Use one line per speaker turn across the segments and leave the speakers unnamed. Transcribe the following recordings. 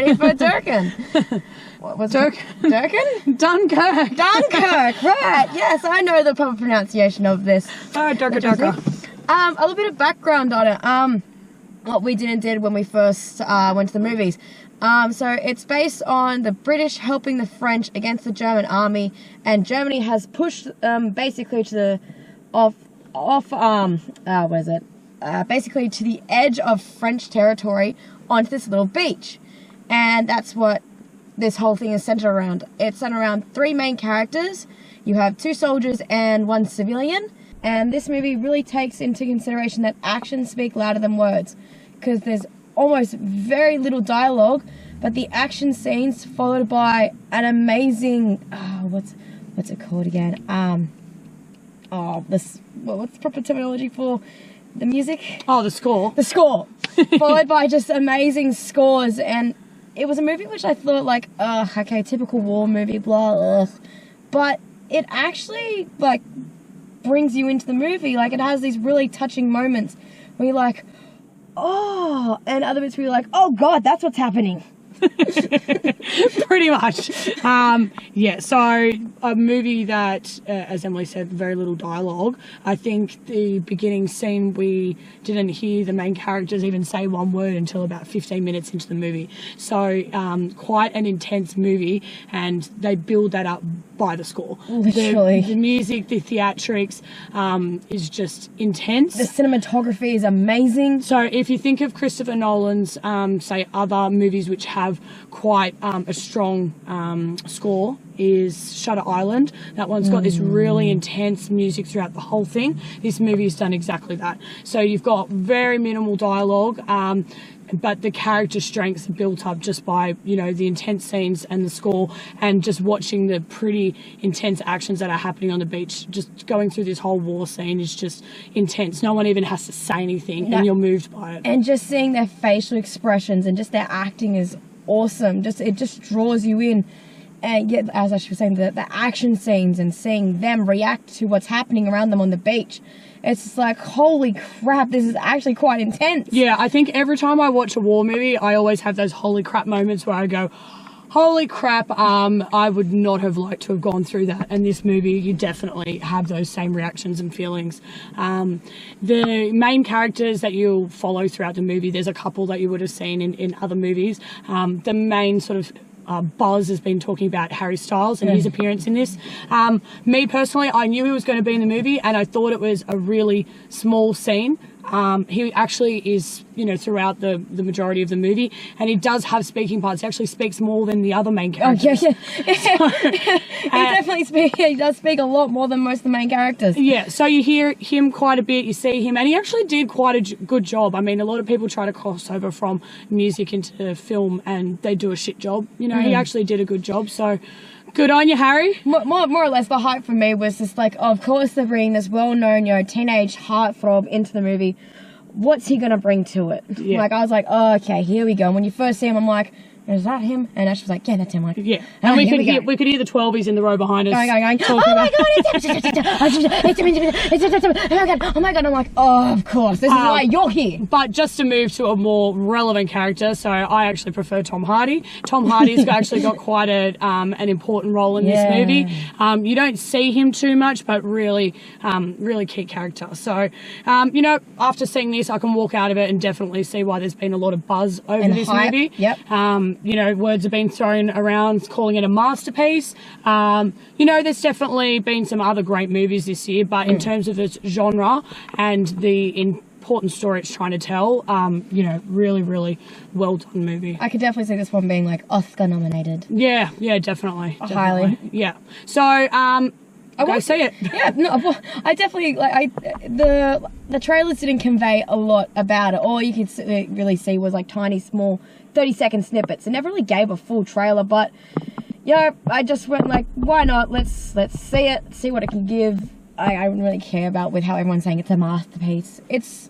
ready for Durkin. What was Durkin?
Dunkirk.
Dunkirk, right. Yes, I know the proper pronunciation of this.
Oh, Dunkirk.
A little bit of background on it. What we did when we first went to the movies. So it's based on the British helping the French against the German army, and Germany has pushed basically to the basically to the edge of French territory onto this little beach, and that's what this whole thing is centered around. It's centered around 3 main characters. You have 2 soldiers and 1 civilian, and this movie really takes into consideration that actions speak louder than words, because there's almost very little dialogue, but the action scenes followed by an amazing what's it called again? What's the proper terminology for the music?
Oh, the score.
The score. Followed by just amazing scores, and it was a movie which I thought like, okay, typical war movie, blah, ugh. But it actually like brings you into the movie. Like, it has these really touching moments where you're like, oh, and other bits where you're like, oh God, that's what's happening.
Pretty much. Yeah, so a movie that, as Emily said, very little dialogue. I think the beginning scene, we didn't hear the main characters even say one word until about 15 minutes into the movie. So quite an intense movie, and they build that up by the score.
Literally.
The music, the theatrics is just intense.
The cinematography is amazing.
So if you think of Christopher Nolan's, say, other movies which have quite a strong score, is Shutter Island. That one's got this really intense music throughout the whole thing. This movie has done exactly that. So you've got very minimal dialogue, but the character strengths are built up just by, you know, the intense scenes and the score, and just watching the pretty intense actions that are happening on the beach. Just going through this whole war scene is just intense. No one even has to say anything, and you're moved by it.
And just seeing their facial expressions and just their acting is awesome. It just draws you in. And yet, as I was saying, the action scenes and seeing them react to what's happening around them on the beach, it's just like, holy crap, this is actually quite intense.
Yeah, I think every time I watch a war movie, I always have those holy crap moments where I go, holy crap, I would not have liked to have gone through that. And this movie, you definitely have those same reactions and feelings. The main characters that you'll follow throughout the movie, there's a couple that you would have seen in other movies. The main sort of buzz has been talking about Harry Styles and his appearance in this. Me personally, I knew he was going to be in the movie, and I thought it was a really small scene. He actually is, you know, throughout the majority of the movie, and he does have speaking parts. He actually speaks more than the other main characters.
Oh, yeah. He does speak a lot more than most of the main characters.
Yeah, so you hear him quite a bit, you see him, and he actually did quite a good job. I mean, a lot of people try to cross over from music into film, and they do a shit job. You know, he actually did a good job, so good on you, Harry.
More or less, the hype for me was just like, of course they're bringing this well-known, you know, teenage heartthrob into the movie. What's he gonna bring to it? Yeah. Like, I was like, oh, okay, here we go. And when you first see him, I'm like, is that him? And Ash was like, yeah, that's him. Like,
yeah. And we could hear the 12s in the row behind us.
Going. Oh my God, it's him. Oh my God. I'm like, oh, of course. This is why you're here.
But just to move to a more relevant character, so I actually prefer Tom Hardy. Tom Hardy's actually got quite an important role in this movie. You don't see him too much, but really key character. So, you know, after seeing this, I can walk out of it and definitely see why there's been a lot of buzz over this movie.
Yep.
You know, words have been thrown around calling it a masterpiece. You know, there's definitely been some other great movies this year, but in terms of its genre and the important story it's trying to tell, you know, really, really well done movie.
I could definitely see this one being like Oscar nominated.
Yeah, definitely.
Highly.
Yeah. So, go see it.
Yeah, no, I definitely, like, the trailers didn't convey a lot about it. All you could really see was like tiny, small 30-second snippets. It never really gave a full trailer, but yeah, I just went like, why not? Let's see it, see what it can give. I don't really care about with how everyone's saying it's a masterpiece. It's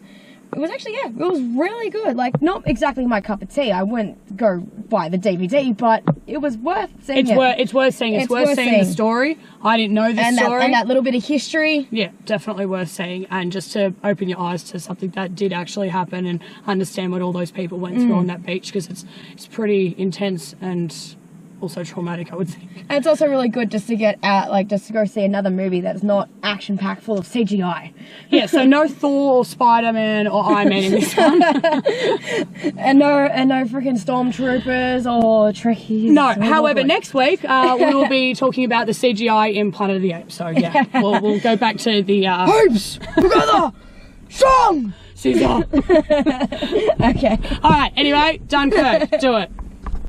It was actually, yeah, it was really good. Like, not exactly my cup of tea. I wouldn't go buy the DVD, but it was worth seeing.
It's worth seeing. It's worth seeing the story. I didn't know the story.
And that little bit of history.
Yeah, definitely worth seeing. And just to open your eyes to something that did actually happen and understand what all those people went through on that beach, because it's pretty intense and also traumatic, I would think.
And it's also really good just to get out, like, just to go see another movie that's not action-packed full of CGI.
Yeah, so no Thor or Spider-Man or Iron Man in this one.
and no freaking stormtroopers or Trekkies.
No, however, next week we will be talking about the CGI in Planet of the Apes. So yeah, we'll go back to the
Apes together, strong.
Caesar.
Okay.
All right. Anyway, Dunkirk. Do it.